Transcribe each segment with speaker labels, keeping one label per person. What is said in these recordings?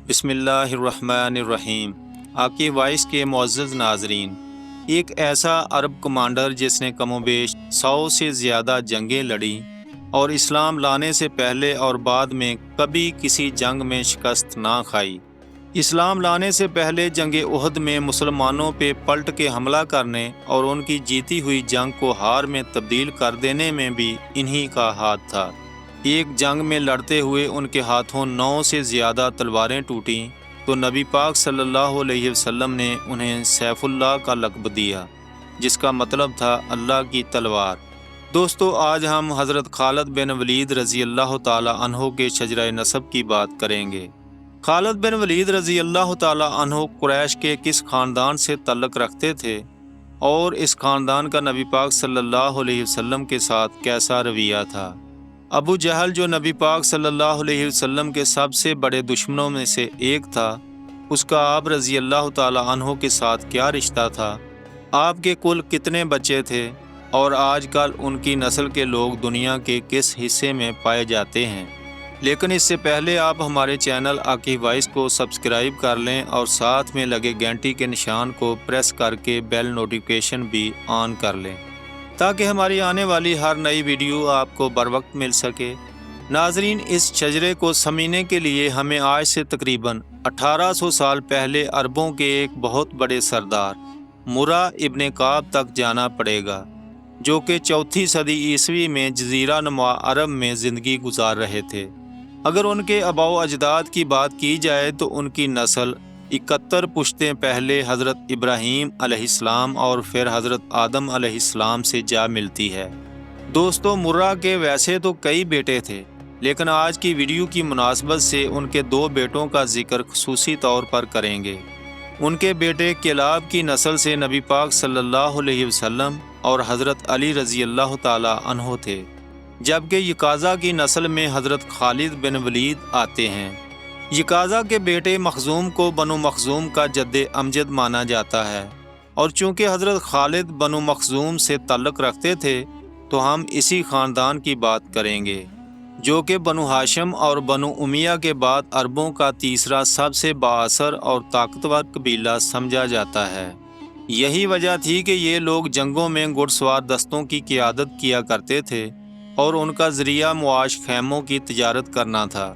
Speaker 1: بسم اللہ الرحمن الرحیم۔ آقی وائس کے معزز ناظرین، ایک ایسا عرب کمانڈر جس نے کم و بیش 100 سے زیادہ جنگیں لڑیں اور اسلام لانے سے پہلے اور بعد میں کبھی کسی جنگ میں شکست نہ کھائی۔ اسلام لانے سے پہلے جنگ احد میں مسلمانوں پہ پلٹ کے حملہ کرنے اور ان کی جیتی ہوئی جنگ کو ہار میں تبدیل کر دینے میں بھی انہی کا ہاتھ تھا۔ ایک جنگ میں لڑتے ہوئے ان کے ہاتھوں 9 سے زیادہ تلواریں ٹوٹیں تو نبی پاک صلی اللہ علیہ وسلم نے انہیں سیف اللہ کا لقب دیا، جس کا مطلب تھا اللہ کی تلوار۔ دوستو، آج ہم حضرت خالد بن ولید رضی اللہ تعالی عنہ کے شجرہ نسب کی بات کریں گے۔ خالد بن ولید رضی اللہ تعالی عنہ قریش کے کس خاندان سے تعلق رکھتے تھے اور اس خاندان کا نبی پاک صلی اللہ علیہ وسلم کے ساتھ کیسا رویہ تھا؟ ابو جہل، جو نبی پاک صلی اللہ علیہ وسلم کے سب سے بڑے دشمنوں میں سے ایک تھا، اس کا آپ رضی اللہ تعالی عنہ کے ساتھ کیا رشتہ تھا؟ آپ کے کل کتنے بچے تھے اور آج کل ان کی نسل کے لوگ دنیا کے کس حصے میں پائے جاتے ہیں؟ لیکن اس سے پہلے آپ ہمارے چینل آقی وائس کو سبسکرائب کر لیں اور ساتھ میں لگے گھنٹی کے نشان کو پریس کر کے بیل نوٹیفیکیشن بھی آن کر لیں تاکہ ہماری آنے والی ہر نئی ویڈیو آپ کو بر وقت مل سکے۔ ناظرین، اس شجرے کو سمجھنے کے لیے ہمیں آج سے تقریباً 1800 سال پہلے عربوں کے ایک بہت بڑے سردار مرہ ابن کعب تک جانا پڑے گا، جو کہ 4 صدی عیسوی میں جزیرہ نما عرب میں زندگی گزار رہے تھے۔ اگر ان کے آباء و اجداد کی بات کی جائے تو ان کی نسل 71 پشتیں پہلے حضرت ابراہیم علیہ السلام اور پھر حضرت آدم علیہ السلام سے جا ملتی ہے۔ دوستو، مرہ کے ویسے تو کئی بیٹے تھے، لیکن آج کی ویڈیو کی مناسبت سے ان کے 2 بیٹوں کا ذکر خصوصی طور پر کریں گے۔ ان کے بیٹے کلاب کی نسل سے نبی پاک صلی اللہ علیہ وسلم اور حضرت علی رضی اللہ تعالی عنہ تھے، جبکہ یکازہ کی نسل میں حضرت خالد بن ولید آتے ہیں۔ یکازہ کے بیٹے مخزوم کو بنو مخزوم کا جد امجد مانا جاتا ہے، اور چونکہ حضرت خالد بنو مخزوم سے تعلق رکھتے تھے تو ہم اسی خاندان کی بات کریں گے، جو کہ بنو ہاشم اور بنو امیہ کے بعد عربوں کا تیسرا سب سے بااثر اور طاقتور قبیلہ سمجھا جاتا ہے۔ یہی وجہ تھی کہ یہ لوگ جنگوں میں گھڑ سوار دستوں کی قیادت کیا کرتے تھے اور ان کا ذریعہ معاش خیموں کی تجارت کرنا تھا۔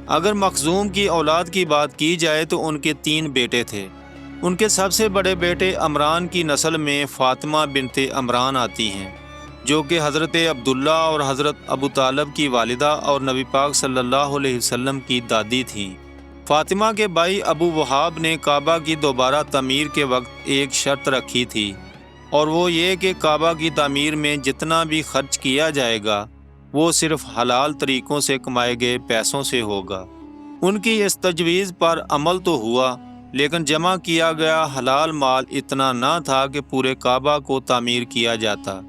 Speaker 1: اگر مخزوم کی اولاد کی بات کی جائے تو ان کے 3 بیٹے تھے۔ ان کے سب سے بڑے بیٹے عمران کی نسل میں فاطمہ بنت عمران آتی ہیں، جو کہ حضرت عبداللہ اور حضرت ابو طالب کی والدہ اور نبی پاک صلی اللہ علیہ وسلم کی دادی تھیں۔ فاطمہ کے بھائی ابو وہاب نے کعبہ کی دوبارہ تعمیر کے وقت ایک شرط رکھی تھی، اور وہ یہ کہ کعبہ کی تعمیر میں جتنا بھی خرچ کیا جائے گا وہ صرف حلال طریقوں سے کمائے گئے پیسوں سے ہوگا۔ ان کی اس تجویز پر عمل تو ہوا، لیکن جمع کیا گیا حلال مال اتنا نہ تھا کہ پورے کعبہ کو تعمیر کیا جاتا۔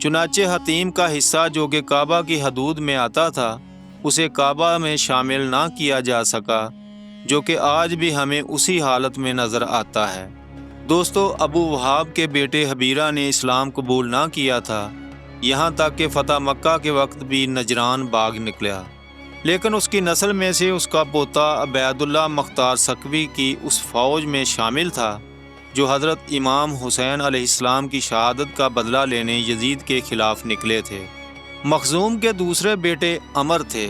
Speaker 1: چنانچہ حتیم کا حصہ، جو کہ کعبہ کی حدود میں آتا تھا، اسے کعبہ میں شامل نہ کیا جا سکا، جو کہ آج بھی ہمیں اسی حالت میں نظر آتا ہے۔ دوستو، ابو وہاب کے بیٹے حبیرہ نے اسلام قبول نہ کیا تھا، یہاں تک کہ فتح مکہ کے وقت بھی نجران باغ نکلا، لیکن اس کی نسل میں سے اس کا پوتا عبید اللہ مختار سکوی کی اس فوج میں شامل تھا جو حضرت امام حسین علیہ السلام کی شہادت کا بدلہ لینے یزید کے خلاف نکلے تھے۔ مخزوم کے دوسرے بیٹے عمر تھے۔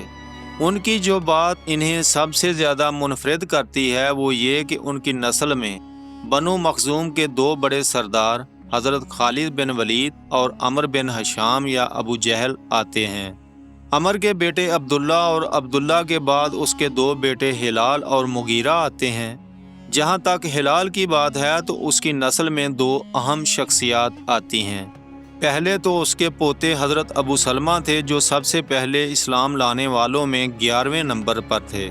Speaker 1: ان کی جو بات انہیں سب سے زیادہ منفرد کرتی ہے وہ یہ کہ ان کی نسل میں بنو مخزوم کے 2 بڑے سردار حضرت خالد بن ولید اور عمر بن ہشام یا ابو جہل آتے ہیں۔ عمر کے بیٹے عبداللہ اور عبداللہ کے بعد اس کے 2 بیٹے ہلال اور مغیرہ آتے ہیں۔ جہاں تک ہلال کی بات ہے تو اس کی نسل میں 2 اہم شخصیات آتی ہیں۔ پہلے تو اس کے پوتے حضرت ابو سلمہ تھے، جو سب سے پہلے اسلام لانے والوں میں 11ویں نمبر پر تھے،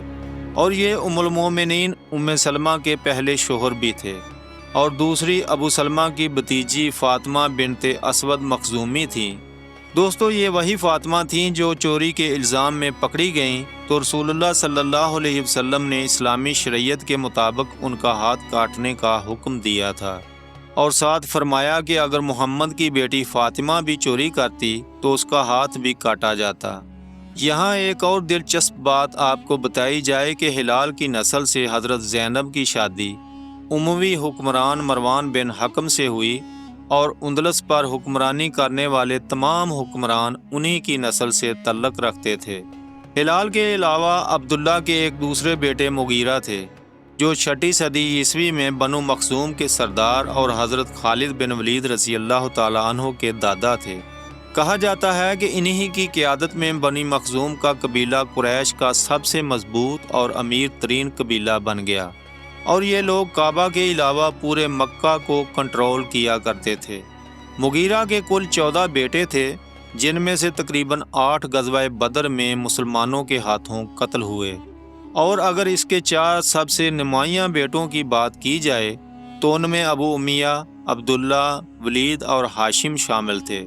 Speaker 1: اور یہ ام المومنین ام سلمہ کے پہلے شوہر بھی تھے، اور دوسری ابو سلمہ کی بھتیجی فاطمہ بنت اسود مخزومی تھیں۔ دوستو، یہ وہی فاطمہ تھیں جو چوری کے الزام میں پکڑی گئیں تو رسول اللہ صلی اللہ علیہ وسلم نے اسلامی شریعت کے مطابق ان کا ہاتھ کاٹنے کا حکم دیا تھا، اور ساتھ فرمایا کہ اگر محمد کی بیٹی فاطمہ بھی چوری کرتی تو اس کا ہاتھ بھی کاٹا جاتا۔ یہاں ایک اور دلچسپ بات آپ کو بتائی جائے کہ ہلال کی نسل سے حضرت زینب کی شادی اموی حکمران مروان بن حکم سے ہوئی، اور اندلس پر حکمرانی کرنے والے تمام حکمران انہی کی نسل سے تعلق رکھتے تھے۔ ہلال کے علاوہ عبداللہ کے ایک دوسرے بیٹے مغیرہ تھے، جو 6 صدی عیسوی میں بنو مخزوم کے سردار اور حضرت خالد بن ولید رضی اللہ تعالیٰ عنہ کے دادا تھے۔ کہا جاتا ہے کہ انہی کی قیادت میں بنی مخزوم کا قبیلہ قریش کا سب سے مضبوط اور امیر ترین قبیلہ بن گیا، اور یہ لوگ کعبہ کے علاوہ پورے مکہ کو کنٹرول کیا کرتے تھے۔ مغیرہ کے کل 14 بیٹے تھے، جن میں سے تقریباً 8 غزوہ بدر میں مسلمانوں کے ہاتھوں قتل ہوئے، اور اگر اس کے 4 سب سے نمایاں بیٹوں کی بات کی جائے تو ان میں ابو امیہ، عبداللہ، ولید اور ہاشم شامل تھے۔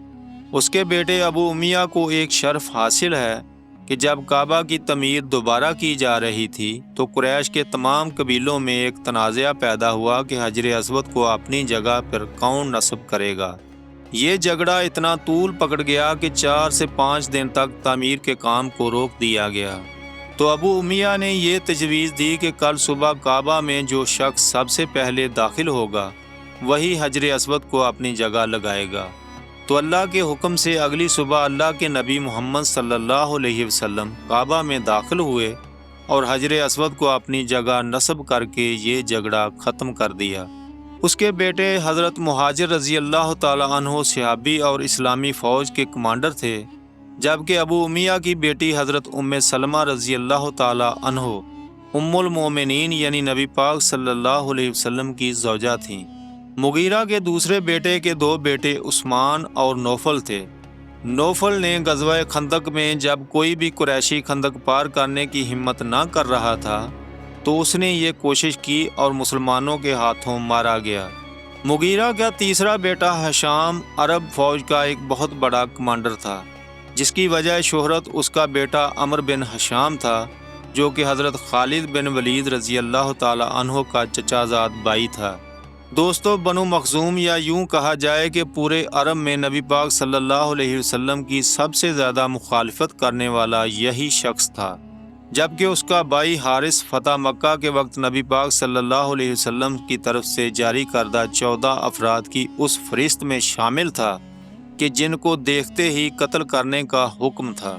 Speaker 1: اس کے بیٹے ابو امیہ کو ایک شرف حاصل ہے کہ جب کعبہ کی تعمیر دوبارہ کی جا رہی تھی تو قریش کے تمام قبیلوں میں ایک تنازعہ پیدا ہوا کہ حجر اسود کو اپنی جگہ پر کون نصب کرے گا۔ یہ جھگڑا اتنا طول پکڑ گیا کہ 4 سے 5 دن تک تعمیر کے کام کو روک دیا گیا۔ تو ابو امیہ نے یہ تجویز دی کہ کل صبح کعبہ میں جو شخص سب سے پہلے داخل ہوگا وہی حجر اسود کو اپنی جگہ لگائے گا۔ تو اللہ کے حکم سے اگلی صبح اللہ کے نبی محمد صلی اللہ علیہ وسلم کعبہ میں داخل ہوئے اور حجر اسود کو اپنی جگہ نصب کر کے یہ جھگڑا ختم کر دیا۔ اس کے بیٹے حضرت مہاجر رضی اللہ تعالی عنہ صحابی اور اسلامی فوج کے کمانڈر تھے، جبکہ ابو امیہ کی بیٹی حضرت ام سلمہ رضی اللہ تعالی عنہ ام المومنین یعنی نبی پاک صلی اللہ علیہ وسلم کی زوجہ تھیں۔ مغیرہ کے دوسرے بیٹے کے 2 بیٹے عثمان اور نوفل تھے۔ نوفل نے غزوہ خندق میں جب کوئی بھی قریشی خندق پار کرنے کی ہمت نہ کر رہا تھا تو اس نے یہ کوشش کی اور مسلمانوں کے ہاتھوں مارا گیا۔ مغیرہ کا تیسرا بیٹا حشام عرب فوج کا ایک بہت بڑا کمانڈر تھا، جس کی وجہ شہرت اس کا بیٹا عمر بن حشام تھا، جو کہ حضرت خالد بن ولید رضی اللہ تعالی عنہ کا چچا زاد بھائی تھا۔ دوستو، بنو مخزوم یا یوں کہا جائے کہ پورے عرب میں نبی پاک صلی اللہ علیہ وسلم کی سب سے زیادہ مخالفت کرنے والا یہی شخص تھا، جبکہ اس کا بھائی حارث فتح مکہ کے وقت نبی پاک صلی اللہ علیہ وسلم کی طرف سے جاری کردہ 14 افراد کی اس فہرست میں شامل تھا کہ جن کو دیکھتے ہی قتل کرنے کا حکم تھا،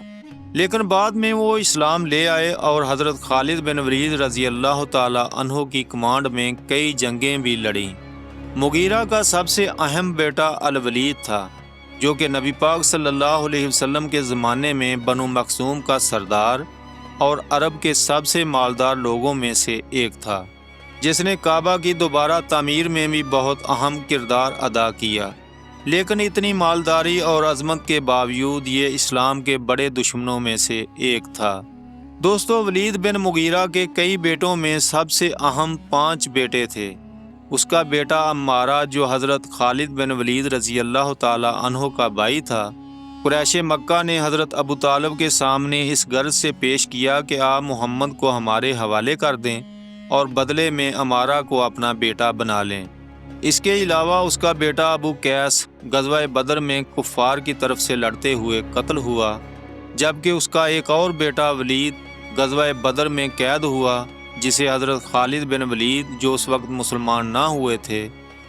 Speaker 1: لیکن بعد میں وہ اسلام لے آئے اور حضرت خالد بن ولید رضی اللہ تعالی عنہ کی کمانڈ میں کئی جنگیں بھی لڑیں۔ مغیرہ کا سب سے اہم بیٹا الولید تھا، جو کہ نبی پاک صلی اللہ علیہ وسلم کے زمانے میں بنو مخزوم کا سردار اور عرب کے سب سے مالدار لوگوں میں سے ایک تھا، جس نے کعبہ کی دوبارہ تعمیر میں بھی بہت اہم کردار ادا کیا۔ لیکن اتنی مالداری اور عظمت کے باوجود یہ اسلام کے بڑے دشمنوں میں سے ایک تھا۔ دوستو، ولید بن مغیرہ کے کئی بیٹوں میں سب سے اہم 5 بیٹے تھے۔ اس کا بیٹا عمارہ، جو حضرت خالد بن ولید رضی اللہ تعالی عنہ کا بھائی تھا، قریش مکہ نے حضرت ابو طالب کے سامنے اس غرض سے پیش کیا کہ آپ محمد کو ہمارے حوالے کر دیں اور بدلے میں عمارہ کو اپنا بیٹا بنا لیں۔ اس کے علاوہ اس کا بیٹا ابو قیس غزوہ بدر میں کفار کی طرف سے لڑتے ہوئے قتل ہوا، جبکہ اس کا ایک اور بیٹا ولید غزوہ بدر میں قید ہوا، جسے حضرت خالد بن ولید، جو اس وقت مسلمان نہ ہوئے تھے،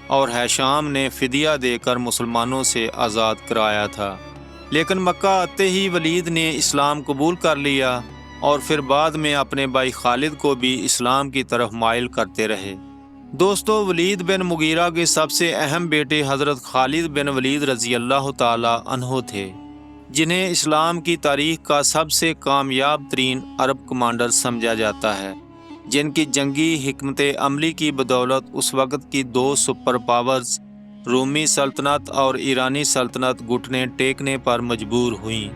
Speaker 1: اور حشام نے فدیہ دے کر مسلمانوں سے آزاد کرایا تھا۔ لیکن مکہ آتے ہی ولید نے اسلام قبول کر لیا اور پھر بعد میں اپنے بھائی خالد کو بھی اسلام کی طرف مائل کرتے رہے۔ دوستو، ولید بن مغیرہ کے سب سے اہم بیٹے حضرت خالد بن ولید رضی اللہ تعالی عنہ تھے، جنہیں اسلام کی تاریخ کا سب سے کامیاب ترین عرب کمانڈر سمجھا جاتا ہے، جن کی جنگی حکمت عملی کی بدولت اس وقت کی 2 سپر پاورز رومی سلطنت اور ایرانی سلطنت گھٹنے ٹیکنے پر مجبور ہوئیں۔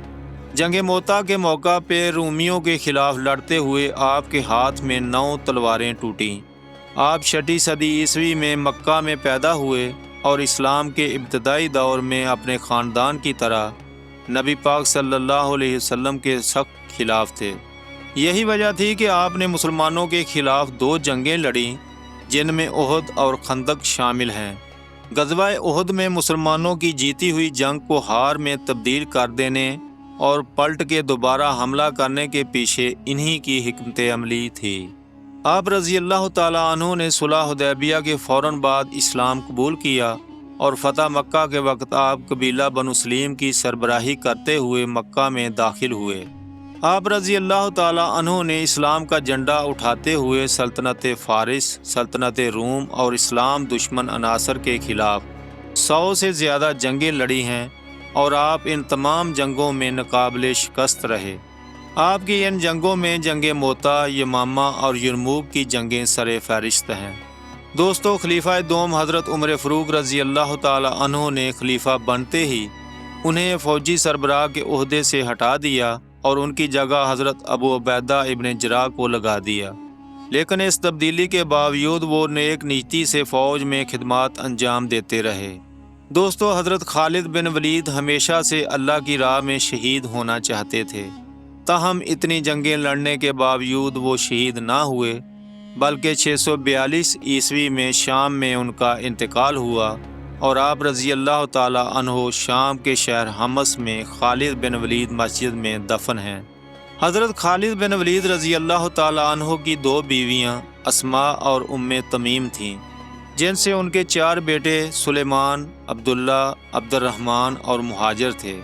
Speaker 1: جنگ موتا کے موقع پہ رومیوں کے خلاف لڑتے ہوئے آپ کے ہاتھ میں 9 تلواریں ٹوٹیں۔ آپ 6 صدی عیسوی میں مکہ میں پیدا ہوئے اور اسلام کے ابتدائی دور میں اپنے خاندان کی طرح نبی پاک صلی اللہ علیہ وسلم کے سخت خلاف تھے۔ یہی وجہ تھی کہ آپ نے مسلمانوں کے خلاف 2 جنگیں لڑیں، جن میں احد اور خندق شامل ہیں۔ غزوہ احد میں مسلمانوں کی جیتی ہوئی جنگ کو ہار میں تبدیل کر دینے اور پلٹ کے دوبارہ حملہ کرنے کے پیچھے انہی کی حکمت عملی تھی۔ آپ رضی اللہ تعالیٰ عنہ نے صلح حدیبیہ کے فوراً بعد اسلام قبول کیا اور فتح مکہ کے وقت آپ قبیلہ بنو سلیم کی سربراہی کرتے ہوئے مکہ میں داخل ہوئے۔ آپ رضی اللہ تعالیٰ عنہ نے اسلام کا جھنڈا اٹھاتے ہوئے سلطنت فارس، سلطنت روم اور اسلام دشمن عناصر کے خلاف 100 سے زیادہ جنگیں لڑی ہیں اور آپ ان تمام جنگوں میں ناقابل شکست رہے۔ آپ کی ان جنگوں میں جنگ موتا، یمامہ اور یرموک کی جنگیں سر فہرست ہیں۔ دوستو، خلیفہ دوم حضرت عمر فاروق رضی اللہ تعالی عنہ نے خلیفہ بنتے ہی انہیں فوجی سربراہ کے عہدے سے ہٹا دیا اور ان کی جگہ حضرت ابو عبیدہ ابن جراح کو لگا دیا، لیکن اس تبدیلی کے باوجود وہ نیک نیتی سے فوج میں خدمات انجام دیتے رہے۔ دوستو، حضرت خالد بن ولید ہمیشہ سے اللہ کی راہ میں شہید ہونا چاہتے تھے، تاہم اتنی جنگیں لڑنے کے باوجود وہ شہید نہ ہوئے، بلکہ 642 عیسوی میں شام میں ان کا انتقال ہوا اور آپ رضی اللہ تعالی عنہ شام کے شہر حمص میں خالد بن ولید مسجد میں دفن ہیں۔ حضرت خالد بن ولید رضی اللہ تعالی عنہ کی 2 بیویاں اسماء اور ام تمیم تھیں، جن سے ان کے 4 بیٹے سلیمان، عبداللہ، عبد الرحمن اور مہاجر تھے۔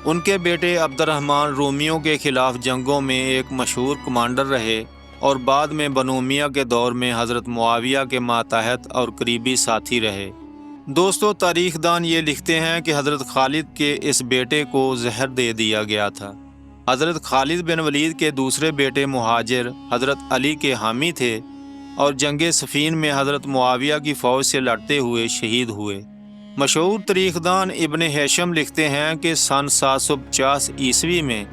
Speaker 1: ان کے بیٹے عبد الرحمن رومیوں کے خلاف جنگوں میں ایک مشہور کمانڈر رہے اور بعد میں بنو امیہ کے دور میں حضرت معاویہ کے ماتحت اور قریبی ساتھی رہے۔ دوستو، تاریخ دان یہ لکھتے ہیں کہ حضرت خالد کے اس بیٹے کو زہر دے دیا گیا تھا۔ حضرت خالد بن ولید کے دوسرے بیٹے مہاجر حضرت علی کے حامی تھے اور جنگ صفین میں حضرت معاویہ کی فوج سے لڑتے ہوئے شہید ہوئے۔ مشہور تاریخ دان ابن ہیشم لکھتے ہیں کہ سن 750 عیسوی میں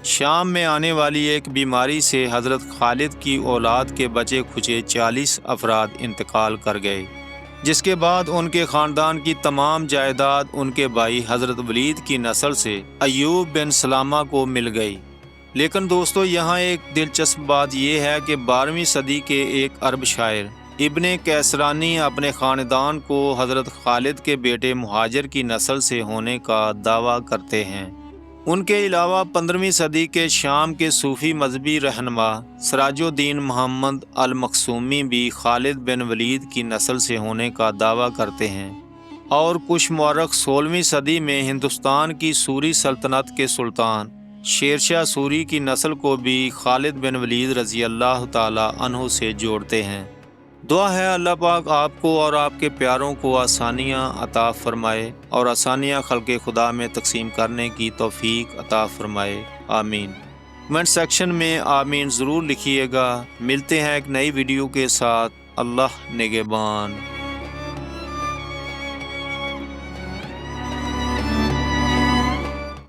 Speaker 1: شام میں آنے والی ایک بیماری سے حضرت خالد کی اولاد کے بچے کھچے 40 افراد انتقال کر گئے، جس کے بعد ان کے خاندان کی تمام جائیداد ان کے بھائی حضرت ولید کی نسل سے ایوب بن سلامہ کو مل گئی۔ لیکن دوستو، یہاں ایک دلچسپ بات یہ ہے کہ 12ویں صدی کے ایک عرب شاعر ابن کیسرانی اپنے خاندان کو حضرت خالد کے بیٹے مہاجر کی نسل سے ہونے کا دعویٰ کرتے ہیں۔ ان کے علاوہ 15ویں صدی کے شام کے صوفی مذہبی رہنما سراج الدین محمد المخزومی بھی خالد بن ولید کی نسل سے ہونے کا دعویٰ کرتے ہیں، اور کچھ مورخ 16ویں صدی میں ہندوستان کی سوری سلطنت کے سلطان شیر شاہ سوری کی نسل کو بھی خالد بن ولید رضی اللہ تعالی عنہ سے جوڑتے ہیں۔ دعا ہے اللہ پاک آپ کو اور آپ کے پیاروں کو آسانیاں عطا فرمائے اور آسانیاں خلق خدا میں تقسیم کرنے کی توفیق عطا فرمائے، آمین۔ کمنٹ سیکشن میں آمین ضرور لکھیے گا۔ ملتے ہیں ایک نئی ویڈیو کے ساتھ۔ اللہ نگہبان۔